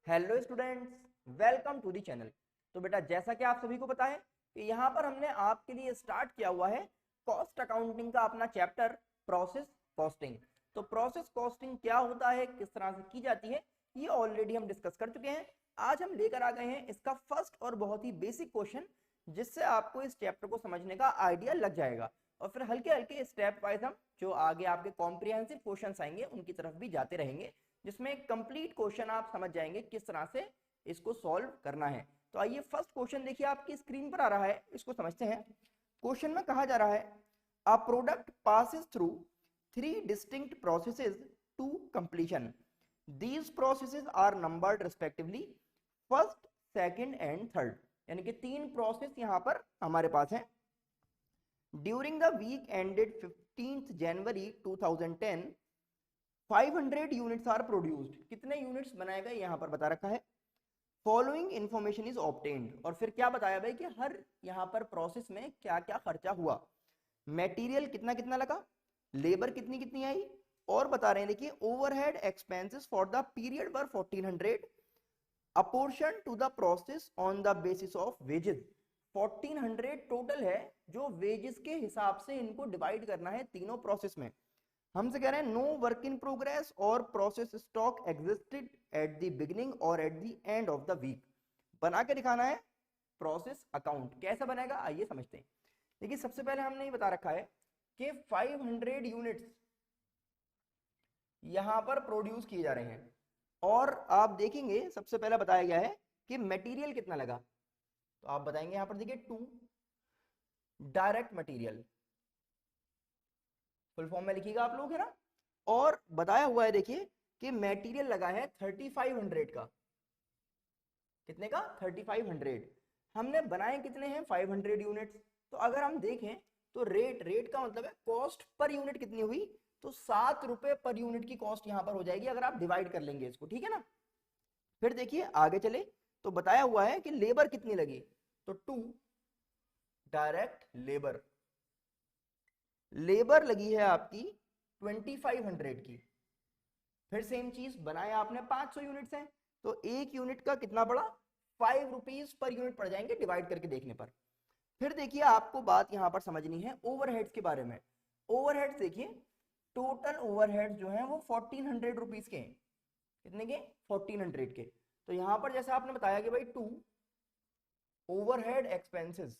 Hello students, welcome to the channel. तो बेटा, जैसा कि आप सभी को पता है कि यहाँ पर हमने आपके लिए स्टार्ट किया हुआ है कॉस्ट अकाउंटिंग का अपना चैप्टर प्रोसेस कॉस्टिंग। तो प्रोसेस कॉस्टिंग क्या होता है, किस तरह से की जाती है, ये ऑलरेडी हम डिस्कस कर चुके हैं। आज हम लेकर आ गए हैं इसका फर्स्ट और बहुत ही बेसिक क्वेश्चन, जिससे आपको इस चैप्टर को समझने का आइडिया लग जाएगा और फिर हल्के हल्के स्टेप वाइज हम जो आगे आपके कॉम्प्रिहेंसिव क्वेश्चन आएंगे उनकी तरफ भी जाते रहेंगे, जिसमें कंप्लीट क्वेश्चन आप समझ जाएंगे किस तरह से इसको सॉल्व करना है। तो आइए फर्स्ट क्वेश्चन देखिए, आपकी स्क्रीन पर आ रहा है, इसको समझते हैं। क्वेश्चन में कहा जा रहा है a product passes through three distinct processes to completion. These processes are numbered respectively first, second and third. यानी कि तीन प्रोसेस यहां पर हमारे पास हैं। During the week ended 15th January 2010 500 units are produced. कितने यूनिट्स बनाए गए यहां पर बता रखा है। फॉलोइंग इंफॉर्मेशन इज ऑब्टेन्ड, और फिर क्या बताया भाई कि हर यहां पर प्रोसेस में क्या क्या खर्चा हुआ। मटेरियल कितना कितना लगा, लेबर कितनी कितनी आई, और बता रहे हैं देखिए overhead expenses for the period were 1400 apportion to the process on the basis of wages. 1400 total है जो वेजेस के हिसाब से इनको डिवाइड करना है तीनों प्रोसेस में। हमसे कह रहे हैं नो वर्क इन प्रोग्रेस और process stock existed at the beginning और at the end of the week. बना के दिखाना है प्रोसेस अकाउंट। कैसा बनेगा आइए समझते हैं। देखिए, सबसे पहले हमने ये बता रखा है कि 500 यूनिट्स यहां पर प्रोड्यूस किए जा रहे हैं, और आप देखेंगे सबसे पहले बताया गया है कि मटेरियल कितना लगा। तो आप बताएंगे यहां पर देखिए 2 डायरेक्ट मटेरियल, फुल फॉर्म में लिखिएगा आप लोग, है ना। और बताया हुआ है देखिए कि मटेरियल लगा है 3500 का। कितने का? 3500। हमने बनाए कितने हैं? 500 यूनिट्स। तो अगर हम देखें तो रेट रेट का मतलब है कॉस्ट पर यूनिट कितनी हुई, तो 7 रुपए पर यूनिट की कॉस्ट यहां पर हो जाएगी अगर आप डिवाइड कर लेंगे इसको, ठीक है ना। फिर देखिए आगे चले तो बताया हुआ है कि लेबर कितनी लगी, तो 2 डायरेक्ट लेबर। लेबर लगी है आपकी 2500 की। फिर सेम चीज बनाया आपने 500 यूनिट्स हैं, तो एक यूनिट का कितना पड़ा? 5 रुपीज पर यूनिट पड़ जाएंगे डिवाइड करके देखने पर। फिर देखिए आपको बात यहां पर समझनी है ओवरहेड्स के बारे में। ओवरहेड्स देखिए, टोटल ओवरहेड्स जो है वो 1400 रुपीज के हैं। कितने के? 1400 के। तो यहां पर जैसे आपने बताया कि भाई 2 ओवरहेड एक्सपेंसेस,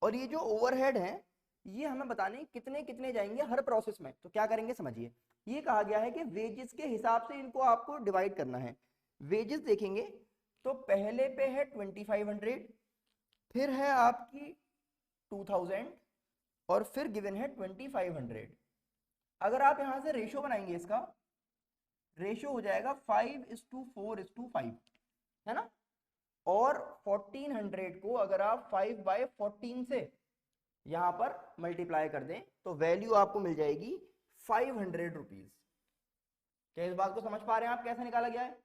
और ये जो ओवरहेड है ये हमें बताने कितने कितने जाएंगे हर प्रोसेस में। तो क्या करेंगे समझिए, ये कहा गया है कि वेजेस के हिसाब से इनको आपको डिवाइड करना है। वेजेस देखेंगे तो पहले पे है 2500, फिर है आपकी 2000, और फिर गिवन है 2500। अगर आप यहां से रेशो बनाएंगे, इसका रेशो हो जाएगा 5:4:5, है ना। और 1400 को अगर आप 5/14 से यहां पर मल्टीप्लाई कर दें तो वैल्यू आपको मिल जाएगी 500 रुपीज। क्या इस बात को समझ पा रहे हैं आप कैसे निकाला गया है?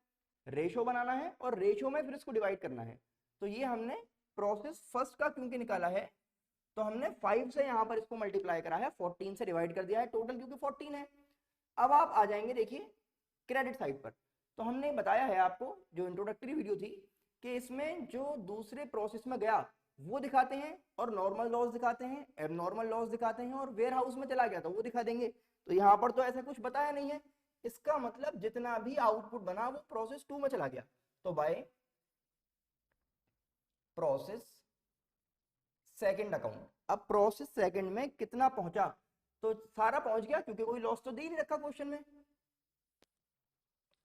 रेशो बनाना है और रेशो में फिर इसको डिवाइड करना है। तो ये हमने प्रोसेस फर्स्ट का क्योंकि निकाला है, तो हमने 5 से यहां पर इसको मल्टीप्लाई करा है, 14 से डिवाइड कर दिया है टोटल क्योंकि 14 है। अब आप आ जाएंगे देखिए क्रेडिट साइड पर। तो हमने बताया है आपको जो इंट्रोडक्टरी वीडियो थी कि इसमें जो दूसरे प्रोसेस में गया वो दिखाते हैं, और नॉर्मल लॉस दिखाते हैं, एबनॉर्मल लॉस दिखाते हैं, और वेयर हाउस में चला गया तो वो दिखा देंगे। तो यहाँ पर तो ऐसा कुछ बताया नहीं है, इसका मतलब जितना भी आउटपुट बना वो प्रोसेस 2 में चला गया। तो बाय प्रोसेस सेकंड अकाउंट, अब प्रोसेस सेकंड में कितना पहुंचा, तो सारा पहुंच गया क्योंकि कोई लॉस तो दे ही नहीं रखा क्वेश्चन में।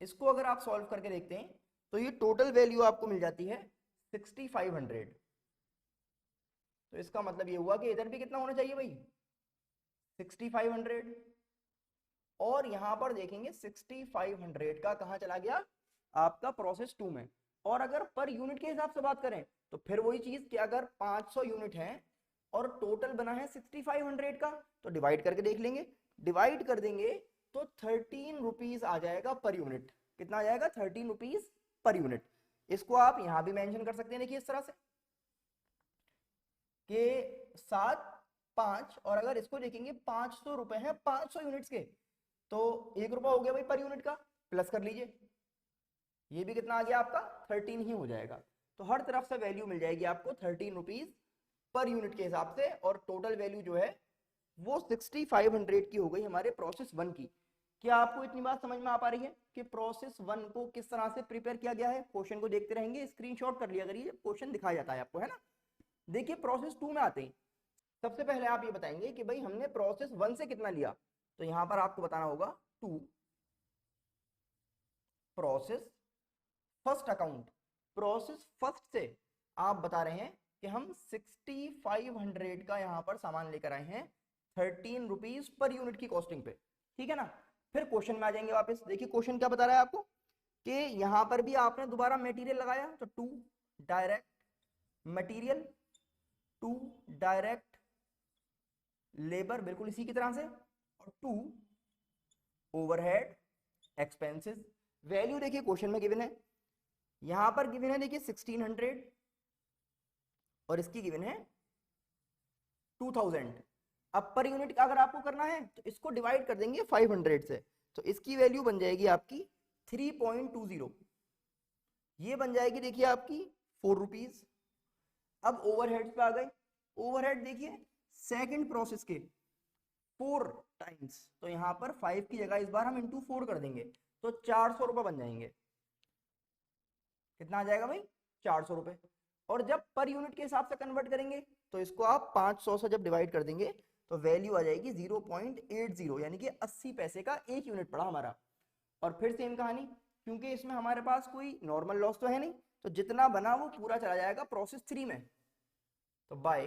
इसको अगर आप सॉल्व करके देखते हैं तो ये टोटल वैल्यू आपको मिल जाती है 6500। तो इसका मतलब ये हुआ कि इधर भी कितना होना चाहिए भाई? 6500। और यहां पर देखेंगे 6500 का कहां चला गया? आपका प्रोसेस 2 में। और अगर पर यूनिट के हिसाब से बात करें तो फिर वही चीज कि अगर 500 यूनिट है और टोटल बना है 6500 का, तो डिवाइड करके देख लेंगे। डिवाइड कर देंगे तो 13 रुपीज आ जाएगा पर यूनिट। कितना आ जाएगा? 13 रुपीज पर यूनिट। इसको आप यहां भी मेंशन कर सकते हैं, देखिए इस तरह से कि 7 5, और अगर इसको देखेंगे 500 रुपए हैं 500 यूनिट्स के, तो 1 रुपया हो गया भाई पर यूनिट का, प्लस कर लीजिए। ये भी कितना आ गया आपका 13 ही हो जाएगा। तो हर तरफ से वैल्यू मिल जाएगी आपको 13 रुपीज पर यूनिट के हिसाब से, और टोटल वैल्यू जो है वो 6500 की हो गई हमारे प्रोसेस 1 की। क्या आपको इतनी बात समझ में आ पा रही है कि प्रोसेस 1 को किस तरह से प्रिपेयर किया गया है? क्वेश्चन को देखते रहेंगे, स्क्रीनशॉट कर लिया करिए, क्वेश्चन दिखाया जाता है आपको, है ना। देखिए प्रोसेस 2 में आते हैं। सबसे पहले आप ये बताएंगे कि भाई हमने प्रोसेस 1 से कितना लिया, तो यहां पर आपको बताना होगा 2 process first account. Process first से आप बता रहे हैं कि हम 6500 का यहां पर सामान लेकर आए हैं 13 रुपीज पर यूनिट की कॉस्टिंग पे, ठीक है ना। फिर क्वेश्चन में आ जाएंगे वापस। देखिए क्वेश्चन क्या बता रहा है आपको कि यहां पर भी आपने दोबारा मटेरियल लगाया, तो 2 डायरेक्ट मटेरियल, 2 डायरेक्ट लेबर, बिल्कुल इसी की तरह से, और 2 ओवरहेड एक्सपेंसेस। वैल्यू देखिए क्वेश्चन में गिवन है, यहां पर गिवन है देखिए 1600 और इसकी गिवन है 2000। अब पर यूनिट का अगर आपको करना है तो इसको डिवाइड कर देंगे 500 से, तो इसकी वैल्यू बन जाएगी आपकी 3.20, ये बन जाएगी देखिए आपकी 4 रुपीज। अब ओवरहेड्स पे आ गए। ओवरहेड देखिए सेकंड प्रोसेस के 4 टाइम्स, तो यहां पर 5 की जगह इस बार हम इंटू 4 कर देंगे, तो 400 रुपए बन जाएंगे। कितना आ जाएगा भाई? 400 रुपए। और जब पर यूनिट के हिसाब से कन्वर्ट करेंगे तो इसको आप 500 से जब डिवाइड कर देंगे तो वैल्यू आ जाएगी 0.80, यानी कि 80 पैसे का एक यूनिट पड़ा हमारा। और फिर सेम कहानी, क्योंकि इसमें हमारे पास कोई नॉर्मल लॉस तो है नहीं, तो जितना बना वो पूरा चला जाएगा प्रोसेस 3 में। तो बाय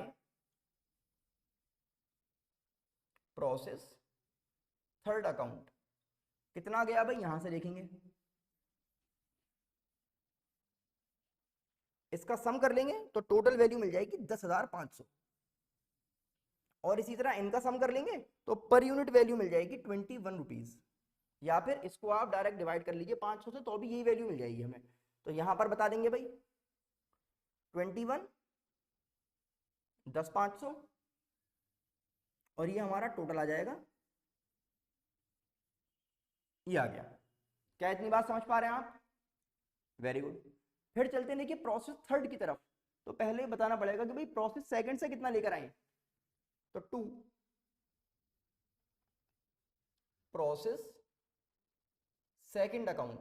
प्रोसेस थर्ड अकाउंट कितना गया भाई? यहां से देखेंगे, इसका सम कर लेंगे तो टोटल वैल्यू मिल जाएगी 10,500। और इसी तरह इनका सम कर लेंगे तो पर यूनिट वैल्यू मिल जाएगी 21 रुपीज, या फिर इसको आप डायरेक्ट डिवाइड कर लीजिए 500 से, तो भी यही वैल्यू मिल जाएगी हमें। तो यहां पर बता देंगे भाई 21 10,500, और ये हमारा टोटल आ जाएगा, ये आ गया। क्या इतनी बात समझ पा रहे हैं आप? Very good. फिर चलते हैं देखिए प्रोसेस थर्ड की तरफ। तो पहले बताना पड़ेगा कि भाई प्रोसेस सेकंड से कितना लेकर आए, तो 2 process second account.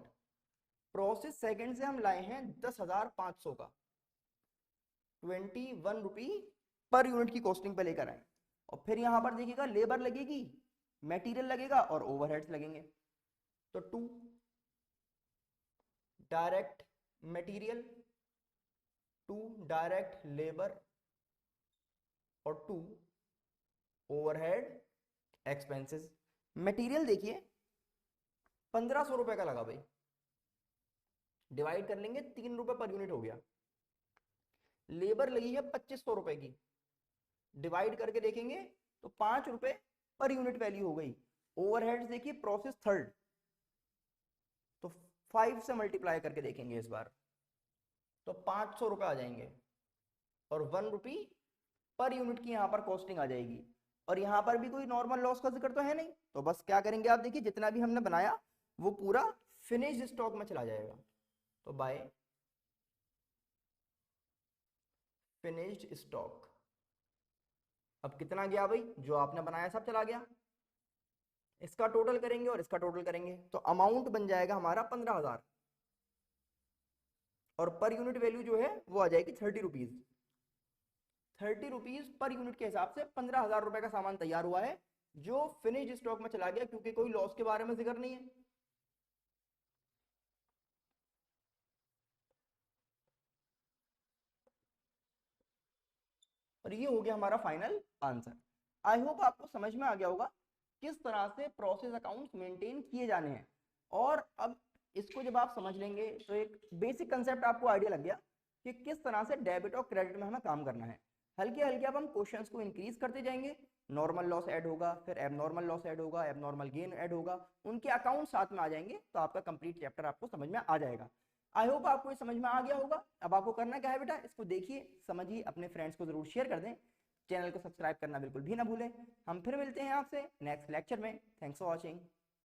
Process second से हम लाए हैं 10,500 का 21 रुपी पर यूनिट की कॉस्टिंग पे लेकर आए। और फिर यहां पर देखिएगा लेबर लगेगी, मटेरियल लगेगा और ओवरहेड्स लगेंगे। तो 2 डायरेक्ट मटेरियल, 2 डायरेक्ट लेबर और 2 ओवरहेड एक्सपेंसेस। मटेरियल देखिए 1500 रुपए का लगा भाई, डिवाइड कर लेंगे 3 रुपए पर यूनिट हो गया। लेबर लगी है 2500 रुपए की, डिवाइड करके देखेंगे तो 5 रुपए पर यूनिट वैल्यू हो गई। ओवरहेड्स देखिए प्रोसेस थर्ड, तो 5 से मल्टीप्लाई करके देखेंगे इस बार, तो 500 रुपए आ जाएंगे, और 1 रुपी पर यूनिट की यहां पर कॉस्टिंग आ जाएगी। और यहां पर भी कोई नॉर्मल लॉस का जिक्र तो है नहीं, तो बस क्या करेंगे आप देखिए जितना भी हमने बनाया वो पूरा फिनिश्ड स्टॉक में चला जाएगा। तो बाय फिनिश्ड स्टॉक, अब कितना गया भाई? जो आपने बनाया सब चला गया। इसका टोटल करेंगे और इसका टोटल करेंगे तो अमाउंट बन जाएगा हमारा 15,000, और पर यूनिट वैल्यू जो है वो आ जाएगी 30 रुपीज। 30 रुपीज पर यूनिट के हिसाब से 15,000 रुपए का सामान तैयार हुआ है, जो फिनिश्ड स्टॉक में चला गया, क्योंकि कोई लॉस के बारे में जिक्र नहीं है। और ये हो गया हमारा फाइनल आंसर। आई होप आपको समझ में आ गया होगा किस तरह से प्रोसेस अकाउंट्स मेंटेन किए जाने हैं। और अब इसको जब आप समझ लेंगे तो एक बेसिक कंसेप्ट आपको आइडिया लग गया कि किस तरह से डेबिट और क्रेडिट में हमें काम करना है। हल्के हल्के अब हम क्वेश्चंस को इंक्रीज करते जाएंगे, नॉर्मल लॉस ऐड होगा, फिर एबनॉर्मल लॉस ऐड होगा, एबनॉर्मल गेन ऐड होगा, उनके अकाउंट साथ में आ जाएंगे, तो आपका कंप्लीट चैप्टर आपको समझ में आ जाएगा। आई होप आपको ये समझ में आ गया होगा। अब आपको करना क्या है बेटा, इसको देखिए समझिए, अपने फ्रेंड्स को जरूर शेयर कर दें, चैनल को सब्सक्राइब करना बिल्कुल भी ना भूलें। हम फिर मिलते हैं आपसे नेक्स्ट लेक्चर में। Thanks for watching.